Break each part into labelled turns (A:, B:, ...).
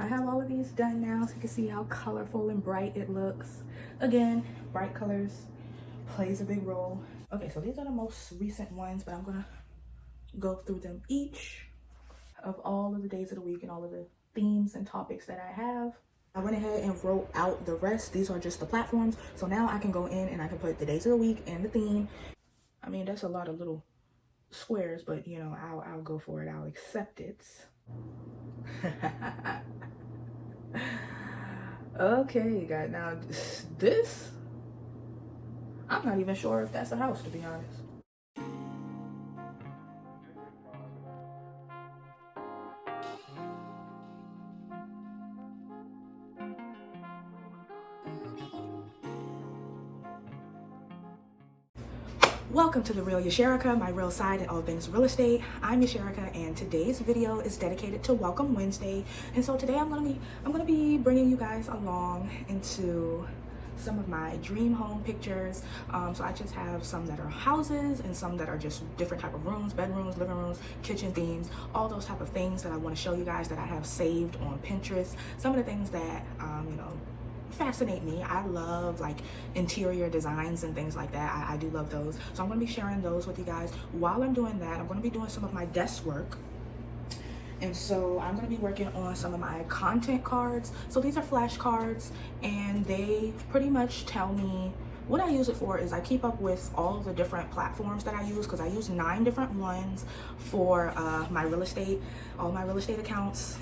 A: I have all of these done now so you can see how colorful and bright it looks. Again, bright colors plays a big role. Okay, so these are the most recent ones, but I'm gonna go through them each of all of the days of the week and all of the themes and topics that I have. I went ahead and wrote out the rest. These are just the platforms. So now I can go in and I can put the days of the week and the theme. I mean, that's a lot of little squares, but you know, I'll go for it. I'll accept it. Okay, guys, now this, I'm not even sure if that's a house, to be honest. Welcome to The Real Yashirika, my real side in all things real estate. I'm Yashirika, and today's video is dedicated to Welcome Wednesday. And so today I'm gonna be bringing you guys along into some of my dream home pictures. So I just have some that are houses and some that are just different type of rooms, bedrooms, living rooms, kitchen themes, all those type of things that I want to show you guys that I have saved on Pinterest. Some of the things that you know, fascinate me. I love like interior designs and things like that. I do love those. So I'm going to be sharing those with you guys. While I'm doing that, I'm going to be doing some of my desk work. And so I'm going to be working on some of my content cards. So these are flashcards, and they pretty much tell me what I use it for. Is I keep up with all the different platforms that I use, because I use 9 different ones for my real estate, all my real estate accounts.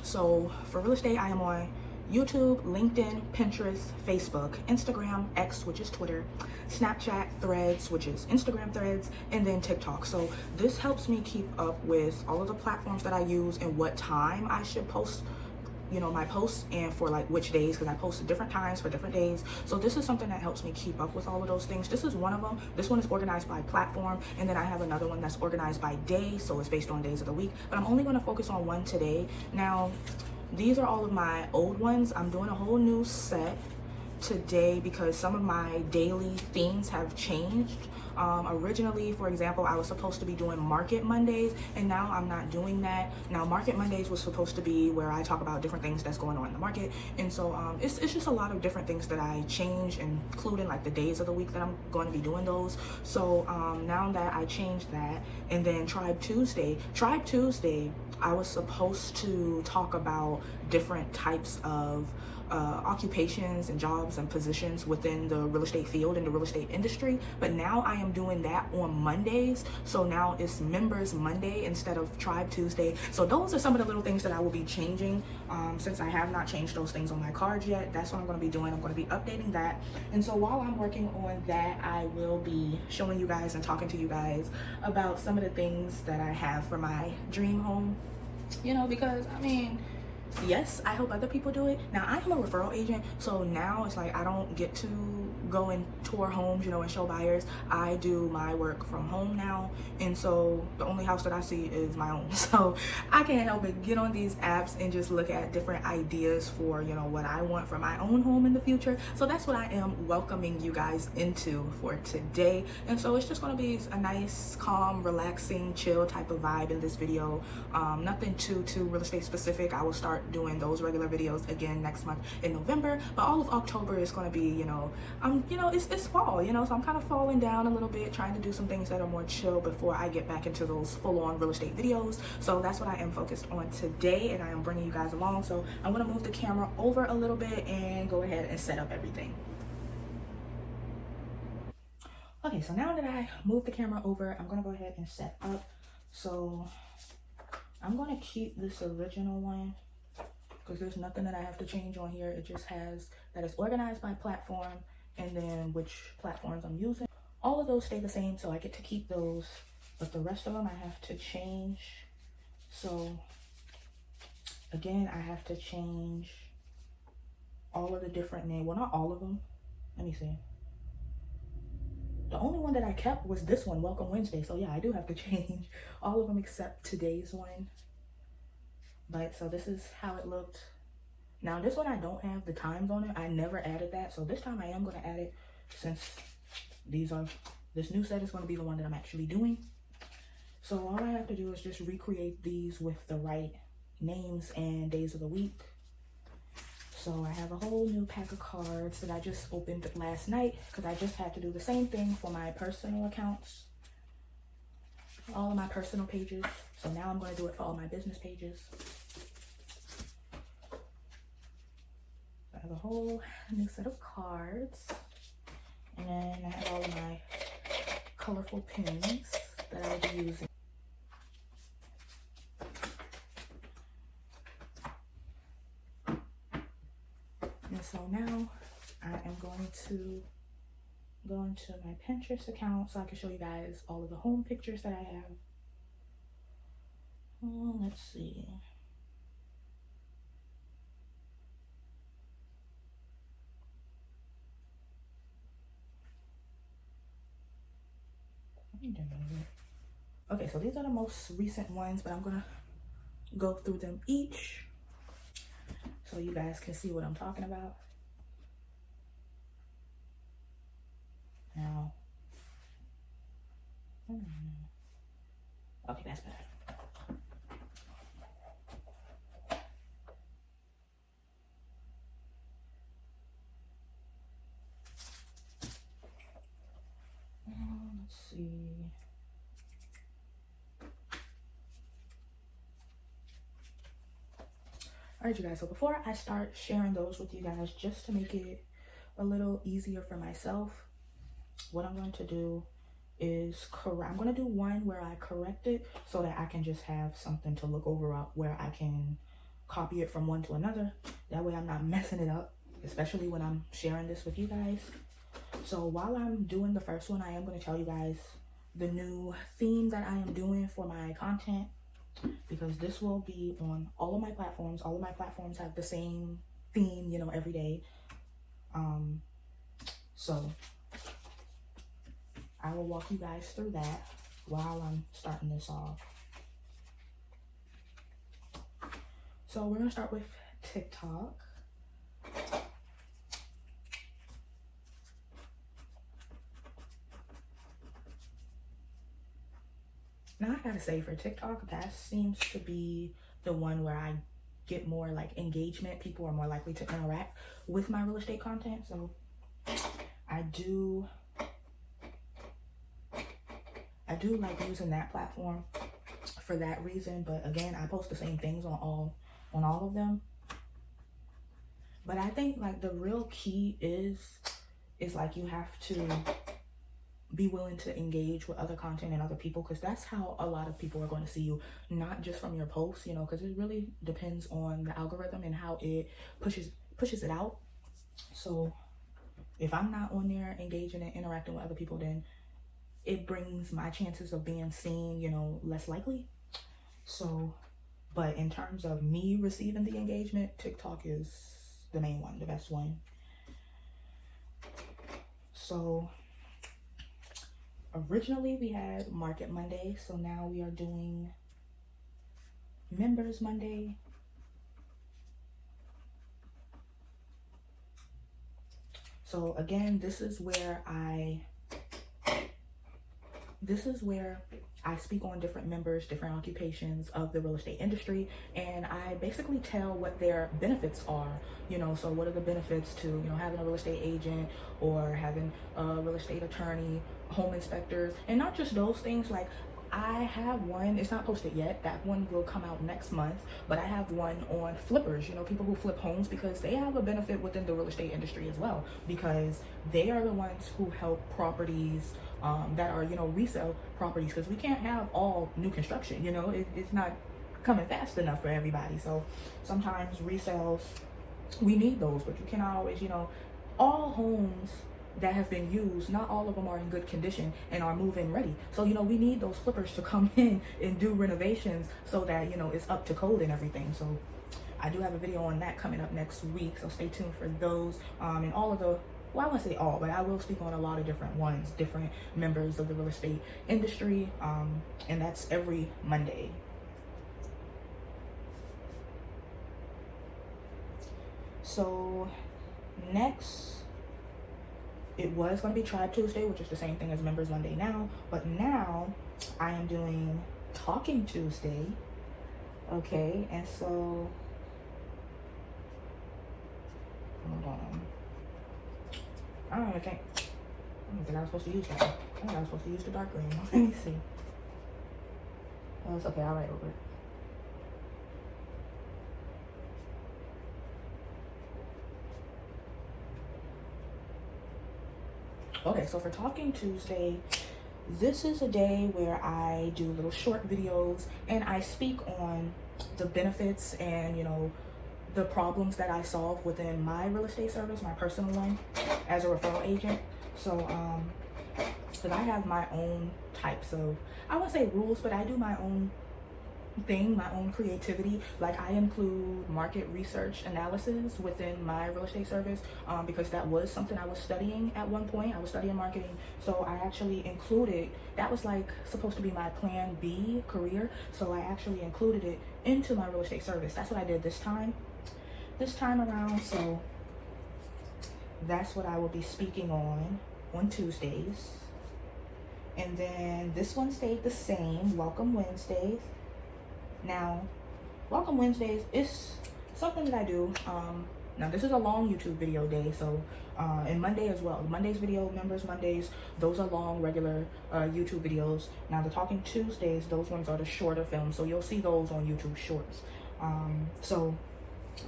A: So for real estate, I am on YouTube, LinkedIn, Pinterest, Facebook, Instagram, X, which is Twitter, Snapchat, Threads, which is Instagram Threads, and then TikTok. So this helps me keep up with all of the platforms that I use and what time I should post, you know, my posts, and for like which days, because I post at different times for different days. So this is something that helps me keep up with all of those things. This is one of them. This one is organized by platform, and then I have another one that's organized by day, so it's based on days of the week, but I'm only going to focus on one today. Now, these are all of my old ones. I'm doing a whole new set today because some of my daily themes have changed. Originally, for example, I was supposed to be doing Market Mondays, and now I'm not doing that. Now, Market Mondays was supposed to be where I talk about different things that's going on in the market, and so it's just a lot of different things that I change, including like the days of the week that I'm going to be doing those. So now that I changed that, and then Tribe Tuesday, I was supposed to talk about different types of occupations and jobs and positions within the real estate field and the real estate industry, but now I am doing that on Mondays. So now it's Members Monday instead of Tribe Tuesday. So those are some of the little things that I will be changing, since I have not changed those things on my cards yet. That's what I'm going to be doing. I'm going to be updating that. And so while I'm working on that, I will be showing you guys and talking to you guys about some of the things that I have for my dream home, you know, because I mean, yes, I hope other people do it. Now, I am a referral agent, so now it's like I don't get to go and tour homes, you know, and show buyers. I do my work from home now, and so the only house that I see is my own. So I can't help but get on these apps and just look at different ideas for, you know, what I want for my own home in the future. So that's what I am welcoming you guys into for today. And so it's just going to be a nice, calm, relaxing, chill type of vibe in this video. Nothing too real estate specific. I will start doing those regular videos again next month in November, but all of October is going to be, you know, it's fall, you know, so I'm kind of falling down a little bit, trying to do some things that are more chill before I get back into those full-on real estate videos. So that's what I am focused on today, and I am bringing you guys along. So I'm going to move the camera over a little bit and go ahead and set up everything. Okay, so now that I moved the camera over, I'm going to go ahead and set up. So I'm going to keep this original one, because there's nothing that I have to change on here. It just has that it's organized by platform, and then which platforms I'm using. All of those stay the same, so I get to keep those, but the rest of them I have to change. So again, I have to change all of the different names. Well, not all of them. Let me see. The only one that I kept was this one, Welcome Wednesday. So yeah, I do have to change all of them except today's one. But so this is how it looked. Now this one, I don't have the times on it. I never added that. So this time I am going to add it, since this new set is going to be the one that I'm actually doing. So all I have to do is just recreate these with the right names and days of the week. So I have a whole new pack of cards that I just opened last night because I just had to do the same thing for my personal accounts, all of my personal pages. So now I'm going to do it for all my business pages. I have a whole new set of cards, and then I have all of my colorful pins that I'll be using. And so now I am going to go into my Pinterest account so I can show you guys all of the home pictures that I have. Oh, let's see. Okay, so these are the most recent ones, but I'm gonna go through them each so you guys can see what I'm talking about. Now, okay, that's better. Let's see. All right, you guys, so before I start sharing those with you guys, just to make it a little easier for myself, what I'm going to do is I'm going to do one where I correct it so that I can just have something to look over up where I can copy it from one to another. That way I'm not messing it up, especially when I'm sharing this with you guys. So while I'm doing the first one, I am going to tell you guys the new theme that I am doing for my content, because this will be on all of my platforms. All of my platforms have the same theme, you know, every day. So I will walk you guys through that while I'm starting this off. So we're gonna start with TikTok. Now I gotta say, for TikTok, that seems to be the one where I get more like engagement. People are more likely to interact with my real estate content. So I do like using that platform for that reason. But again, I post the same things on all of them. But I think like the real key is like you have to be willing to engage with other content and other people, because that's how a lot of people are going to see you, not just from your posts, you know, because it really depends on the algorithm and how it pushes it out. So if I'm not on there engaging and interacting with other people, then it brings my chances of being seen, you know, less likely. So, but in terms of me receiving the engagement, TikTok is the main one, the best one. So originally we had Market Monday, so now we are doing Members Monday. So again, this is where I speak on different members, different occupations of the real estate industry, and I basically tell what their benefits are, you know. So what are the benefits to, you know, having a real estate agent or having a real estate attorney, home inspectors, and not just those things. Like I have one, it's not posted yet, that one will come out next month, but I have one on flippers, you know, people who flip homes, because they have a benefit within the real estate industry as well, because they are the ones who help properties that are, you know, resale properties, because we can't have all new construction, you know, it's not coming fast enough for everybody. So sometimes resales, we need those, but you cannot always, you know, all homes that have been used, not all of them are in good condition and are move-in ready. So, you know, we need those flippers to come in and do renovations so that, you know, it's up to code and everything. So I do have a video on that coming up next week, so stay tuned for those. And all of the, well, I won't say all, but I will speak on a lot of different ones, different members of the real estate industry, and that's every Monday. So next, it was going to be Tribe Tuesday, which is the same thing as Members Monday now, but now I am doing Talking Tuesday, Okay, and so, hold on. I don't think I was supposed to use that. I think I was supposed to use the dark green. Let me see. Oh, it's okay, I'll write over it. Okay, so for Talking Tuesday, this is a day where I do little short videos and I speak on the benefits and, the problems that I solve within my real estate service, my personal one, as a referral agent. So, because I have my own types of, I wouldn't say rules, but I do my own thing, my own creativity. Like I include market research analysis within my real estate service because that was something I was studying at one point. I was studying marketing, so I actually included, that was like supposed to be my plan B career, so I actually included it into my real estate service. That's what I did this time around. So that's what I will be speaking on Tuesdays. And then this one stayed the same, Welcome Wednesdays. Now, Welcome Wednesdays is something that I do. Now, this is a long YouTube video day, so, and Monday as well. Monday's video, Members Mondays, those are long, regular YouTube videos. Now, the Talking Tuesdays, those ones are the shorter films, so you'll see those on YouTube Shorts. So,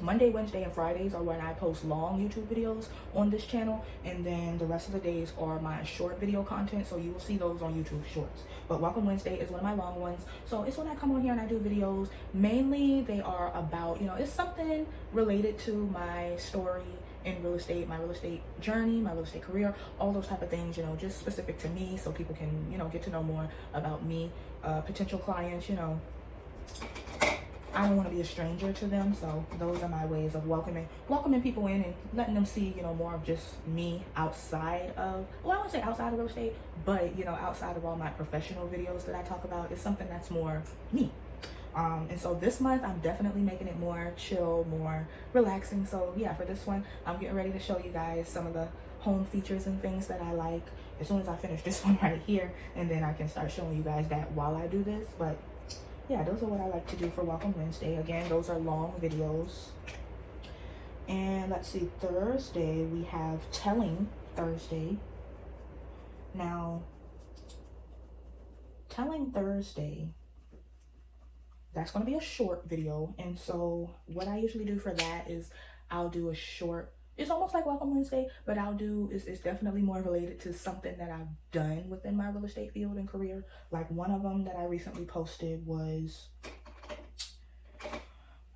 A: Monday, Wednesday, and Fridays are when I post long YouTube videos on this channel, and then the rest of the days are my short video content, so you will see those on YouTube Shorts. But Welcome Wednesday is one of my long ones, so it's when I come on here and I do videos. Mainly they are about, it's something related to my story in real estate, my real estate journey, my real estate career, all those type of things, just specific to me, so people can, get to know more about me, potential clients, I don't want to be a stranger to them, so those are my ways of welcoming people in and letting them see, more of just me outside of, well, I wouldn't say outside of real estate, but, outside of all my professional videos that I talk about, is something that's more me. And so this month, I'm definitely making it more chill, more relaxing. So yeah, for this one, I'm getting ready to show you guys some of the home features and things that I like as soon as I finish this one right here, and then I can start showing you guys that while I do this. But yeah, those are what I like to do for Welcome Wednesday. Again, those are long videos. And let's see, Thursday, we have Telling Thursday. Now, Telling Thursday, that's going to be a short video. And so what I usually do for that is I'll do a short, it's almost like Welcome Wednesday, but it's definitely more related to something that I've done within my real estate field and career. Like one of them that I recently posted was,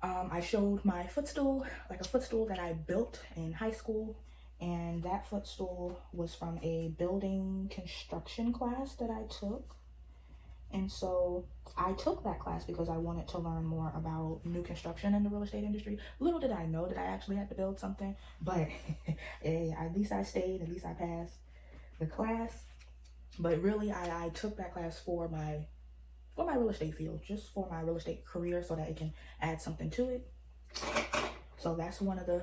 A: I showed my footstool, like a footstool that I built in high school. And that footstool was from a building construction class that I took. And so I took that class because I wanted to learn more about new construction in the real estate industry. Little did I know that I actually had to build something, but hey, at least I stayed, at least I passed the class. But really, I took that class for my real estate field, just for my real estate career, so that it can add something to it. So that's one of the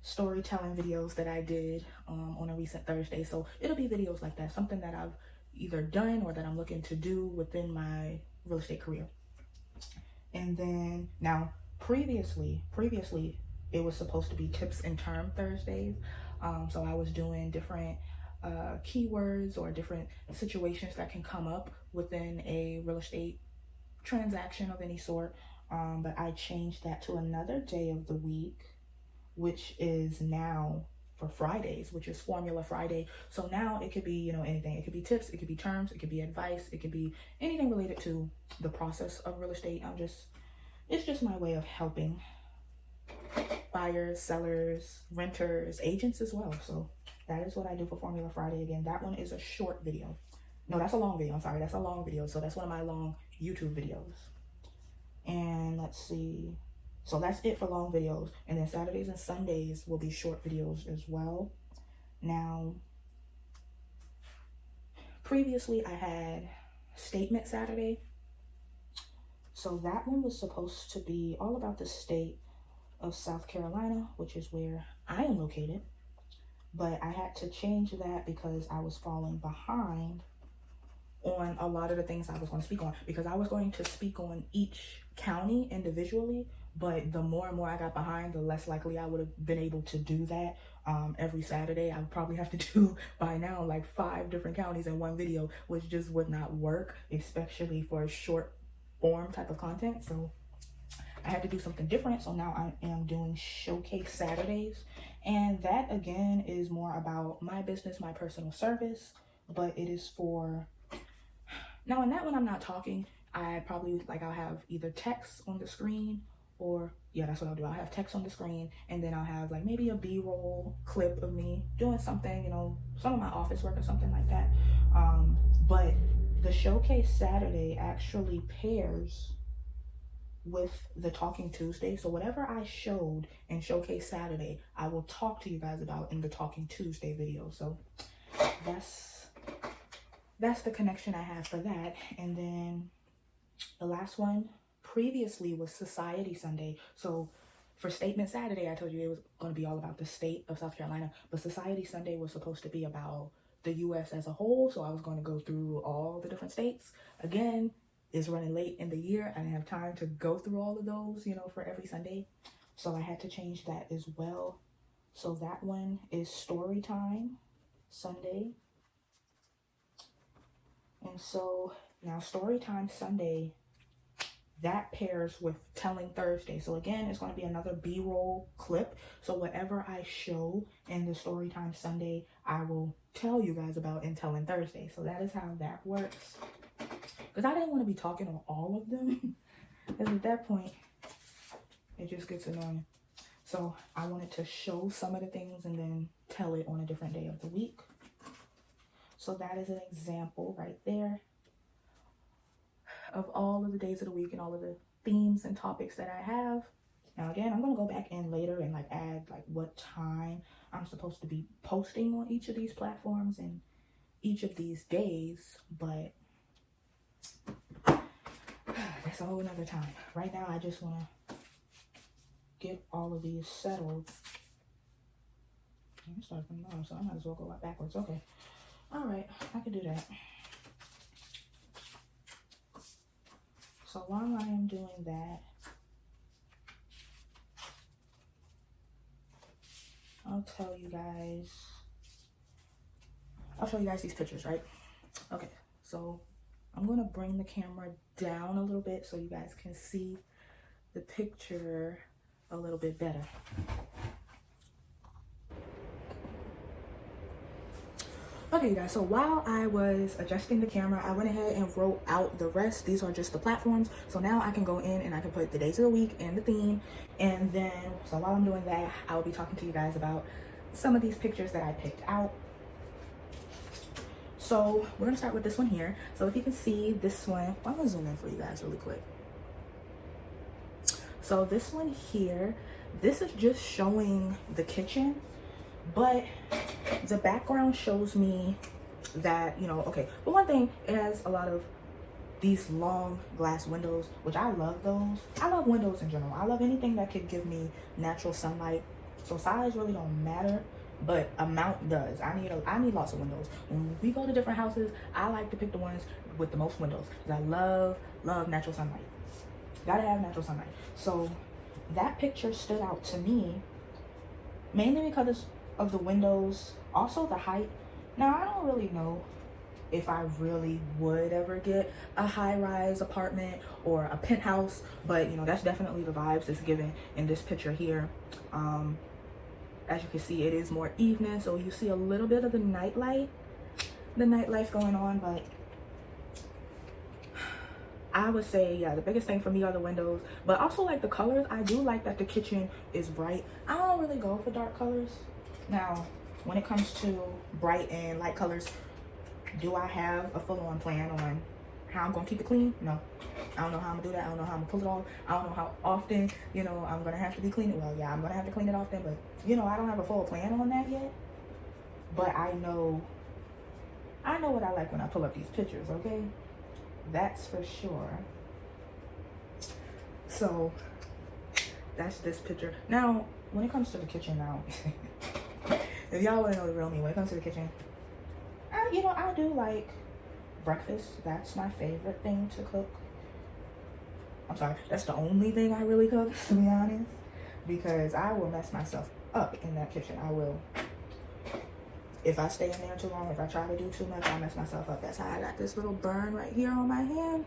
A: storytelling videos that I did on a recent Thursday. So it'll be videos like that, something that I've either done or that I'm looking to do within my real estate career. And then now previously it was supposed to be Tips and Term Thursdays. So I was doing different keywords or different situations that can come up within a real estate transaction of any sort. But I changed that to another day of the week, which is now for Fridays, which is Formula Friday. So now it could be, anything. It could be tips, it could be terms, it could be advice, it could be anything related to the process of real estate. It's just my way of helping buyers, sellers, renters, agents as well. So that is what I do for Formula Friday. Again, that one is a short video. No, that's a long video. I'm sorry, that's a long video. So that's one of my long YouTube videos. And let's see. So that's it for long videos. And then Saturdays and Sundays will be short videos as well. Now, previously I had Statement Saturday. So that one was supposed to be all about the state of South Carolina, which is where I am located. But I had to change that because I was falling behind on a lot of the things I was going to speak on, because I was going to speak on each county individually, but the more and more I got behind, the less likely I would have been able to do that every Saturday. I would probably have to do by now like 5 different counties in one video, which just would not work, especially for a short form type of content. So I had to do something different. So now I am doing showcase Saturdays, and that again is more about my business, my personal service, but it is for now. In that one, I'm not talking. I probably like I'll have either text on the screen, or yeah, that's what I'll do. I'll have text on the screen, and then I'll have like maybe a B-roll clip of me doing something, you know, some of my office work or something like that. But the showcase Saturday actually pairs with the Talking Tuesday. So whatever I showed in showcase Saturday, I will talk to you guys about in the Talking Tuesday video. So that's the connection I have for that. And then the last one previously was Society Sunday. So for Statement Saturday, I told you it was going to be all about the state of South Carolina, but Society Sunday was supposed to be about the U.S. as a whole. So I was going to go through all the different states. Again, it's running late in the year. I didn't have time to go through all of those, you know, for every Sunday. So I had to change that as well. So that one is Storytime Sunday. And so now Storytime Sunday, that pairs with Telling Thursday. So again, it's going to be another B-roll clip. So whatever I show in the Storytime Sunday, I will tell you guys about in Telling Thursday. So that is how that works. Because I didn't want to be talking on all of them. Because at that point, it just gets annoying. So I wanted to show some of the things and then tell it on a different day of the week. So that is an example right there of all of the days of the week and all of the themes and topics that I have. Now again, I'm going to go back in later and like add like what time I'm supposed to be posting on each of these platforms and each of these days, but that's a whole nother time. Right now, I just want to get all of these settled. I'm starting from now, so I might as well go backwards. Okay. All right, I can do that. So while I am doing that, I'll show you guys these pictures, right? Okay, so I'm going to bring the camera down a little bit so you guys can see the picture a little bit better. Okay, you guys, so while I was adjusting the camera, I went ahead and wrote out the rest. These are just the platforms. So now I can go in and I can put the days of the week and the theme. And then, so while I'm doing that, I'll be talking to you guys about some of these pictures that I picked out. So we're gonna start with this one here. So if you can see this one, I'm gonna zoom in for you guys really quick. So this one here, this is just showing the kitchen, but the background shows me that, you know, okay, for one thing, it has a lot of these long glass windows, which I love those. I love windows in general. I love anything that could give me natural sunlight. So size really don't matter, but amount does. I need lots of windows. When we go to different houses, I like to pick the ones with the most windows because I love natural sunlight. Gotta have natural sunlight. So that picture stood out to me mainly because of the windows, also the height. Now I don't really know if I really would ever get a high-rise apartment or a penthouse, but you know, that's definitely the vibes that's given in this picture here. As you can see, it is more evening, so you see a little bit of the nightlife going on, but I would say, yeah, the biggest thing for me are the windows, but also like the colors. I do like that the kitchen is bright. I don't really go for dark colors. Now, when it comes to bright and light colors, do I have a full-on plan on how I'm gonna keep it clean? No. I don't know how I'm gonna do that. I don't know how I'm gonna pull it off. I don't know how often, you know, I'm gonna have to be cleaning. Well, yeah, I'm gonna have to clean it often, but you know, I don't have a full plan on that yet. But I know what I like when I pull up these pictures, okay? That's for sure. So that's this picture. Now, when it comes to the kitchen now, if y'all wanna know the real me, when it comes to the kitchen, I do like breakfast. That's my favorite thing to cook. I'm sorry, that's the only thing I really cook, to be honest, because I will mess myself up in that kitchen. I will. If I stay in there too long, if I try to do too much, I mess myself up. That's how I got this little burn right here on my hand.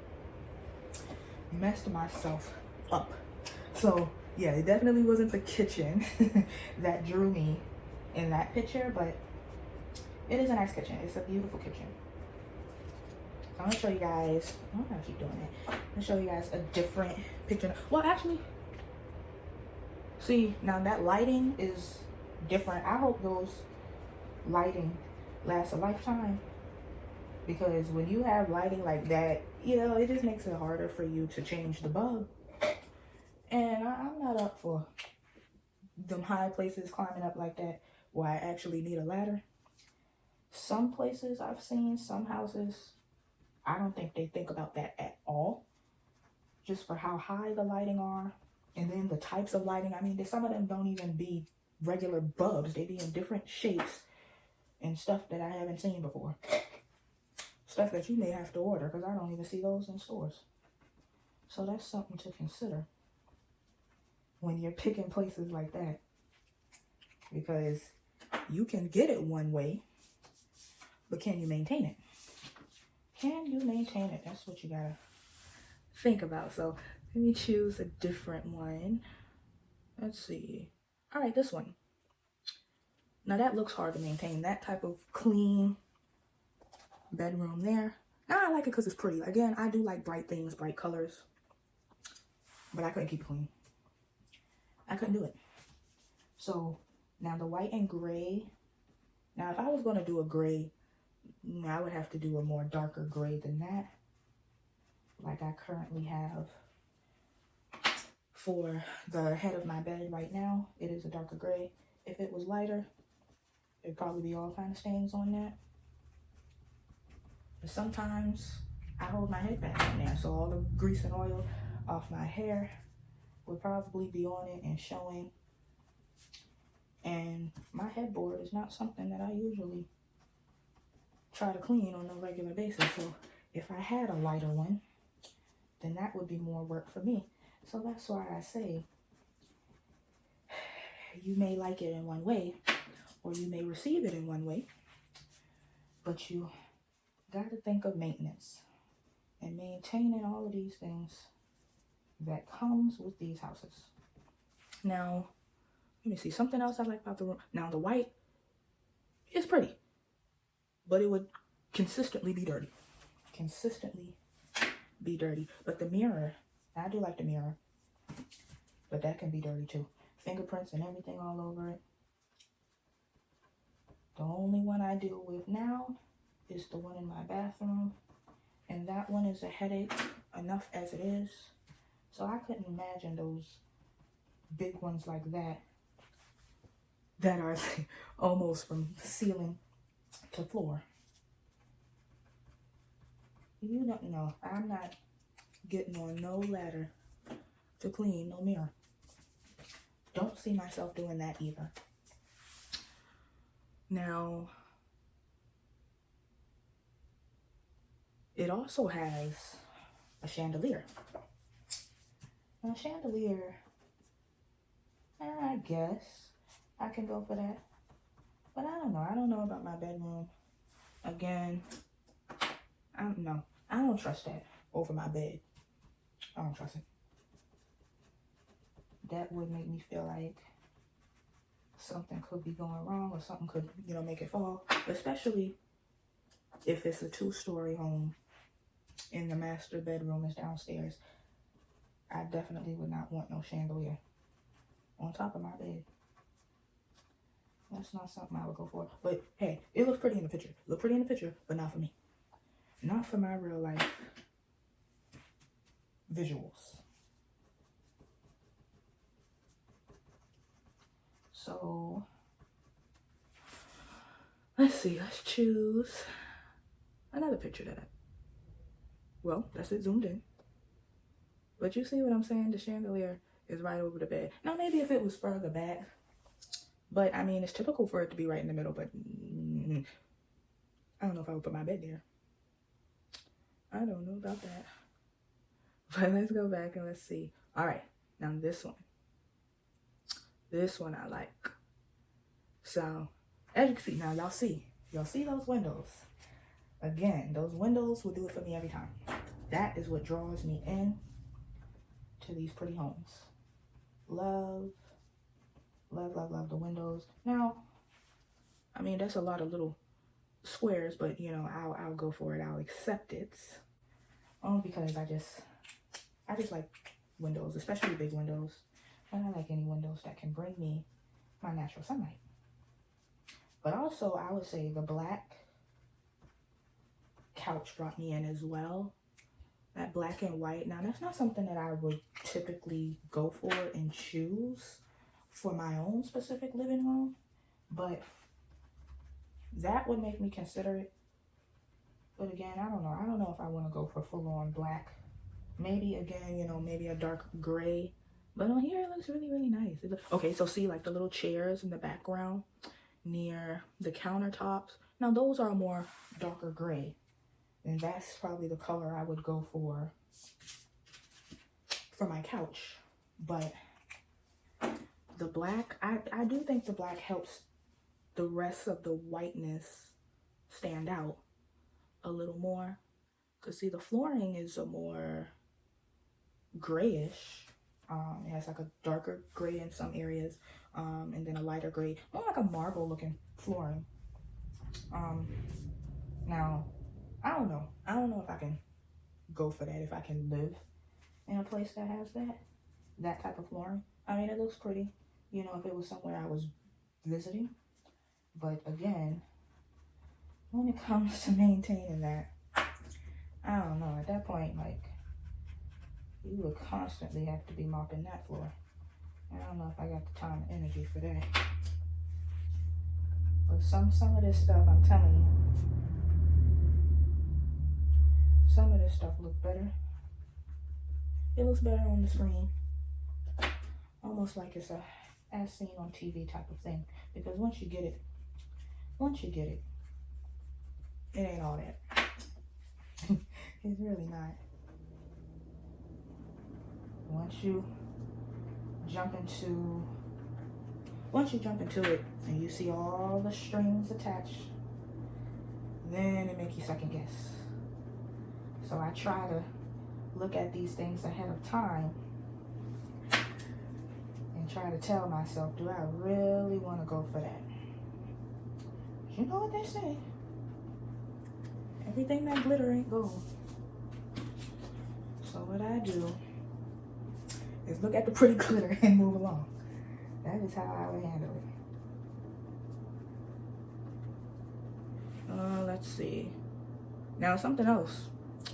A: Messed myself up. So yeah, it definitely wasn't the kitchen that drew me in that picture, but it is a nice kitchen. It's a beautiful kitchen. So I'm gonna show you guys, I'm gonna keep doing it. I'm gonna show you guys a different picture. Well, actually, see, now that lighting is different. I hope those lighting lasts a lifetime, because when you have lighting like that, you know, it just makes it harder for you to change the bulb. And I'm not up for them high places climbing up like that where I actually need a ladder. Some places I've seen, some houses, I don't think they think about that at all, just for how high the lighting are. And then the types of lighting, I mean, some of them don't even be regular bulbs. They be in different shapes and stuff that I haven't seen before. Stuff that you may have to order, because I don't even see those in stores. So that's something to consider when you're picking places like that, because you can get it one way, but can you maintain it? Can you maintain it? That's what you gotta think about. So let me choose a different one. Let's see. All right, this one. Now that looks hard to maintain, that type of clean bedroom there. Now I like it because it's pretty. Again, I do like bright things, bright colors, but I couldn't keep it clean. I couldn't do it. So now the white and gray. Now if I was going to do a gray, I would have to do a more darker gray than that, like I currently have for the head of my bed right now. It is a darker gray. If it was lighter, it'd probably be all kind of stains on that. But sometimes I hold my head back in there, so all the grease and oil off my hair would probably be on it and showing. And my headboard is not something that I usually try to clean on a regular basis. So if I had a lighter one, then that would be more work for me. So that's why I say you may like it in one way, or you may receive it in one way, but you got to think of maintenance and maintaining all of these things that comes with these houses. Now, let me see, something else I like about the room. Now the white is pretty, but it would consistently be dirty. Consistently be dirty. But the mirror, I do like the mirror, but that can be dirty too. Fingerprints and everything all over it. The only one I deal with now is the one in my bathroom, and that one is a headache enough as it is. So I couldn't imagine those big ones like that are almost from ceiling to floor. You don't know. I'm not getting on no ladder to clean no mirror. Don't see myself doing that either. Now, it also has a chandelier. Now, a chandelier, I guess I can go for that. But I don't know. I don't know about my bedroom. Again, I don't know. I don't trust that over my bed. I don't trust it. That would make me feel like something could be going wrong, or something could, make it fall. Especially if it's a 2-story home and the master bedroom is downstairs. I definitely would not want no chandelier on top of my bed. That's not something I would go for. But hey, it looks pretty in the picture. Look pretty in the picture, but not for me. Not for my real life visuals. So let's see, let's choose another picture well, that's it zoomed in. But you see what I'm saying? The chandelier is right over the bed. Now maybe if it was further back, but I mean, it's typical for it to be right in the middle, but I don't know if I would put my bed there. I don't know about that. But let's go back and let's see. All right, now this one I like. So as you can see, now y'all see those windows. Again, those windows will do it for me every time. That is what draws me in to these pretty homes. Love, love, love, love the windows. Now, I mean, that's a lot of little squares, but you know, I'll go for it. I'll accept it. Because I just like windows, especially big windows. And I like any windows that can bring me my natural sunlight. But also, I would say the black couch brought me in as well. That black and white. Now, that's not something that I would typically go for and choose for my own specific living room, but that would make me consider it. But again, I don't know. I don't know if I want to go for full-on black. Maybe, again, you know, maybe a dark gray. But on here, it looks really, really nice. Okay, so see, like the little chairs in the background near the countertops. Now, those are more darker gray. And that's probably the color I would go for my couch. But the black, I do think the black helps the rest of the whiteness stand out a little more. Because see, the flooring is a more grayish. It has like a darker gray in some areas, and then a lighter gray, more like a marble looking flooring. Now, I don't know if I can go for that, if I can live in a place that has that type of flooring. I mean, it looks pretty, you know, if it was somewhere I was visiting. But again, when it comes to maintaining that, I don't know. At that point, like, you would constantly have to be mopping that floor. I don't know if I got the time and energy for that. But some of this stuff, I'm telling you, some of this stuff look better. It looks better on the screen. Almost like it's a as seen on TV type of thing. Because once you get it, it ain't all that. It's really not. Once you jump into it and you see all the strings attached, then it makes you second guess. So I try to look at these things ahead of time and try to tell myself, do I really want to go for that? You know what they say, everything that glitter ain't gold. So what I do is look at the pretty glitter and move along. That is how I would handle it. Let's see. Now something else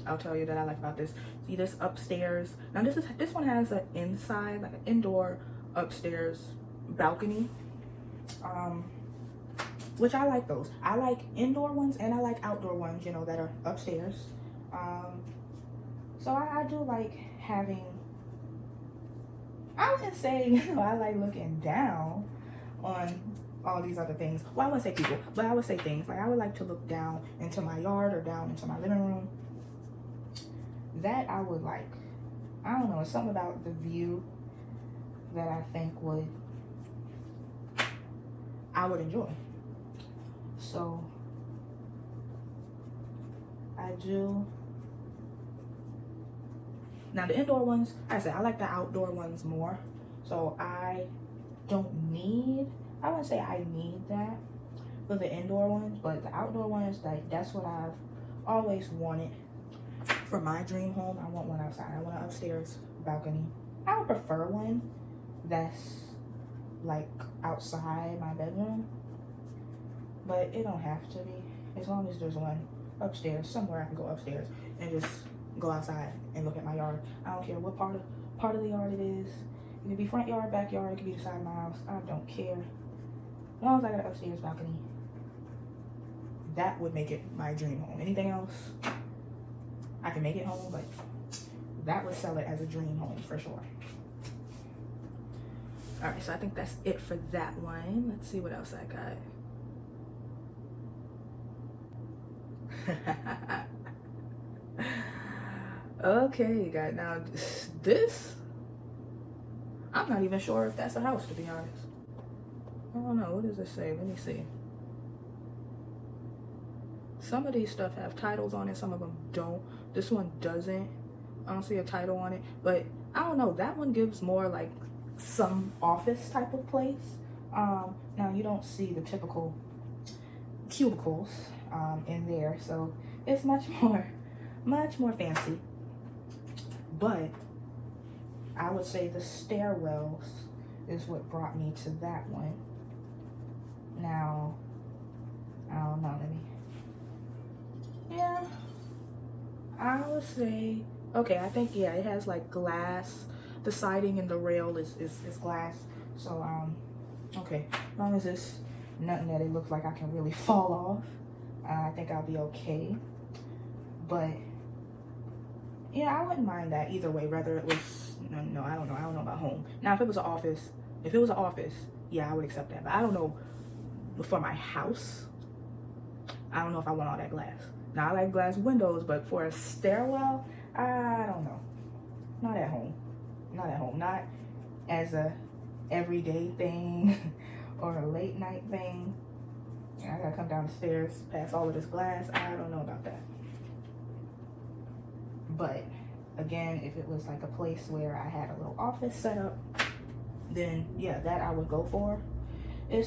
A: I'll tell you that I like about this. See this upstairs. Now this one has an inside, like an indoor upstairs balcony. Which I like those. I like indoor ones and I like outdoor ones, you know, that are upstairs. So I do like having, I wouldn't say, you know, I like looking down on all these other things. Well, I wouldn't say people, but I would say things. Like I would like to look down into my yard or down into my living room. That I would like. I don't know, it's something about the view that I think I would enjoy. So I do. Now the indoor ones, like I said, I like the outdoor ones more. So I don't need, I wouldn't say I need that for the indoor ones, but the outdoor ones, that's what I've always wanted for my dream home. I want one outside. I want an upstairs balcony. I would prefer one that's like outside my bedroom, but it don't have to be. As long as there's one upstairs, somewhere I can go upstairs and just go outside and look at my yard. I don't care what part of the yard it is. It could be front yard, backyard, it could be the side of my house. I don't care. As long as I got an upstairs balcony, that would make it my dream home. Anything else, I can make it home, but that would sell it as a dream home for sure. All right, so I think that's it for that one. Let's see what else I got. Okay, guys, now this, I'm not even sure if that's a house, to be honest. I don't know, what does it say? Let me see. Some of these stuff have titles on it, some of them don't. This one doesn't. I don't see a title on it, but I don't know, that one gives more like some office type of place. Now you don't see the typical cubicles in there, so it's much more fancy. But I would say the stairwells is what brought me to that one. Now, I don't know, yeah, I would say, okay, I think, yeah, it has like glass. The siding and the rail is glass. So, okay, as long as it's nothing that it looks like I can really fall off, I think I'll be okay. But yeah, I wouldn't mind that either way, whether it was, no, I don't know about home. Now, if it was an office, yeah, I would accept that. But I don't know, for my house, I don't know if I want all that glass. Now, I like glass windows, but for a stairwell, I don't know. Not at home. Not as a everyday thing or a late night thing. I gotta come down the stairs past all of this glass. I don't know about that. But again, if it was like a place where I had a little office set up, then yeah, that I would go for. Like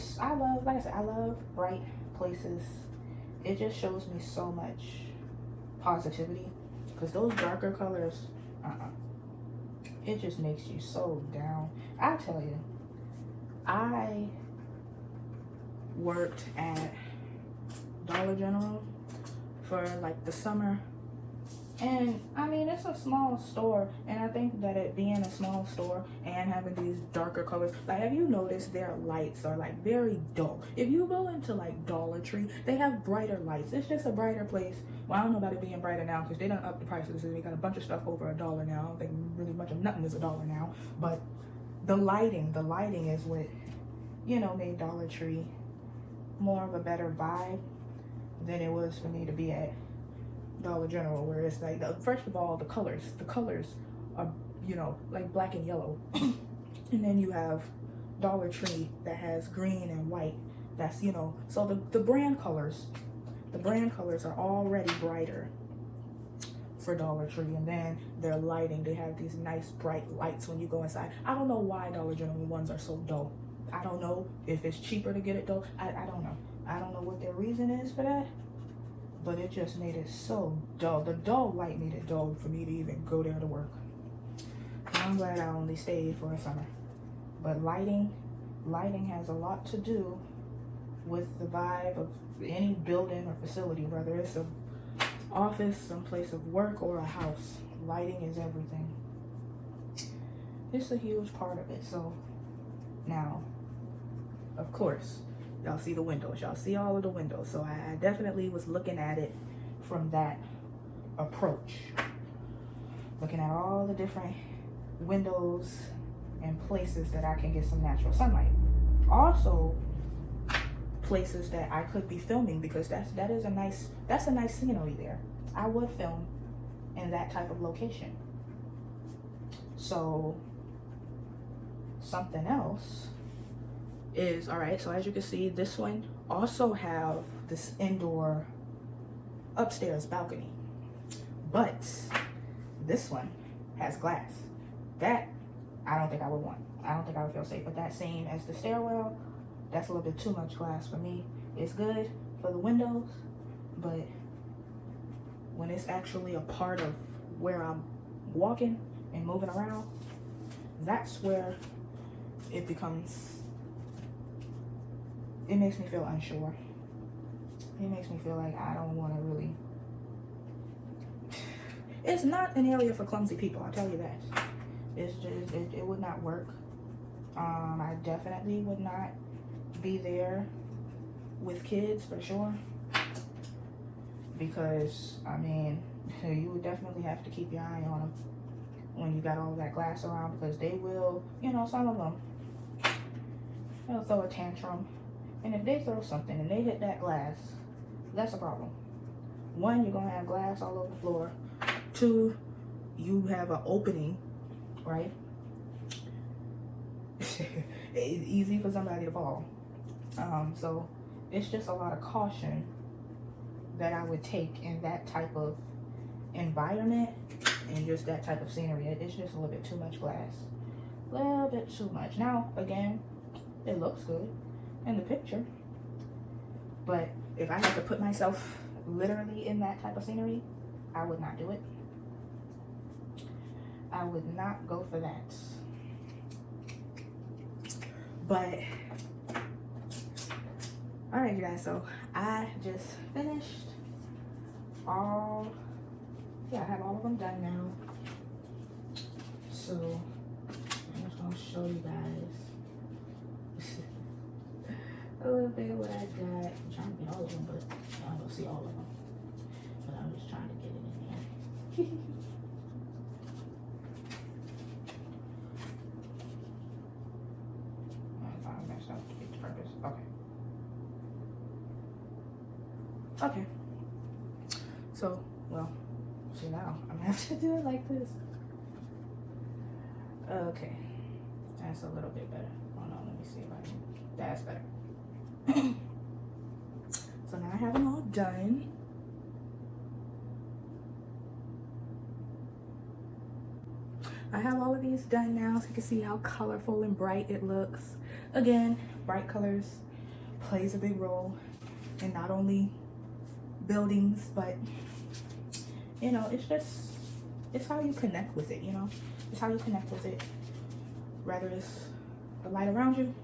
A: I said, I love bright places. It just shows me so much positivity, because those darker colors, it just makes you so down. I tell you, I worked at Dollar General for like the summer, and I mean, it's a small store, and I think that it being a small store and having these darker colors, like, have you noticed their lights are like very dull? If you go into like Dollar Tree, they have brighter lights. It's just a brighter place. Well, I don't know about it being brighter now, because they done up the prices. They got a bunch of stuff over $1 now. I don't think really much of nothing is $1 now. But the lighting is what, you know, made Dollar Tree more of a better vibe than it was for me to be at Dollar General, where it's like, first of all, the colors are, you know, like black and yellow. And then you have Dollar Tree that has green and white. That's, you know, so the brand colors are already brighter for Dollar Tree. And then their lighting, they have these nice bright lights when you go inside. I don't know why Dollar General ones are so dull. I don't know if it's cheaper to get it dull. I don't know. I don't know what their reason is for that, but it just made it so dull. The dull light made it dull for me to even go there to work. I'm glad I only stayed for a summer. But lighting has a lot to do with the vibe of any building or facility, whether it's an office, some place of work, or a house. Lighting is everything. It's a huge part of it. So now, of course, y'all see the windows. Y'all see all of the windows. So I definitely was looking at it from that approach. Looking at all the different windows and places that I can get some natural sunlight. Also, places that I could be filming, because that's a nice scenery there. I would film in that type of location. So something else is, all right, so as you can see, this one also have this indoor upstairs balcony, but this one has glass. That I don't think I would want. I don't think I would feel safe with that. Same as the stairwell, that's a little bit too much glass for me. It's good for the windows, but when it's actually a part of where I'm walking and moving around, that's where it makes me feel unsure. It makes me feel like I don't want to really. It's not an area for clumsy people, I'll tell you that. It's just, it would not work. I definitely would not be there with kids for sure. Because, I mean, you would definitely have to keep your eye on them when you got all that glass around, because they will, you know, some of them, they'll throw a tantrum. And if they throw something and they hit that glass, that's a problem. One, you're going to have glass all over the floor. Two, you have an opening, right? It's easy for somebody to fall. So it's just a lot of caution that I would take in that type of environment and just that type of scenery. It's just a little bit too much glass. A little bit too much. Now, again, it looks good in the picture, but if I had to put myself literally in that type of scenery, I would not do it. I would not go for that. But all right, you guys, so I just finished all, I have all of them done now. So I'm just gonna show you guys a little bit of what I got. I'm trying to get all of them, but I don't see all of them. But I'm just trying to get it in there. I messed up to get the purpose. Okay. So, well, see now, I'm gonna have to do it like this. Okay. That's a little bit better. Oh no, let me see if I can. That's better. So now I have them all done. I have all of these done now, so you can see how colorful and bright it looks. Again, bright colors plays a big role in not only buildings, but you know, it's how you connect with it, you know. It's how you connect with it, whether it's the light around you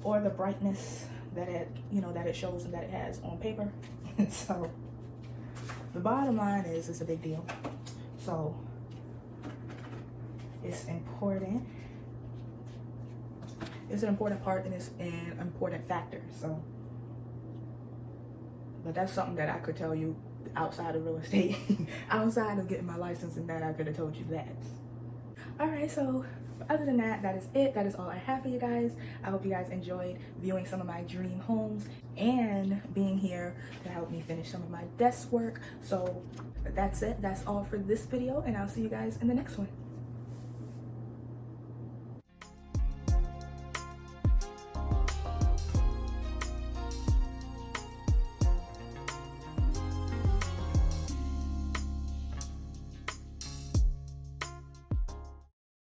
A: or the brightness that it, you know, that it shows and that it has on paper. So the bottom line is, it's a big deal. So it's important. It's an important part, and it's an important factor. So, but that's something that I could tell you outside of real estate, outside of getting my license, and that I could have told you that. All right, so other than that, that is it. That is all I have for you guys. I hope you guys enjoyed viewing some of my dream homes and being here to help me finish some of my desk work. So that's it. That's all for this video, and I'll see you guys in the next one.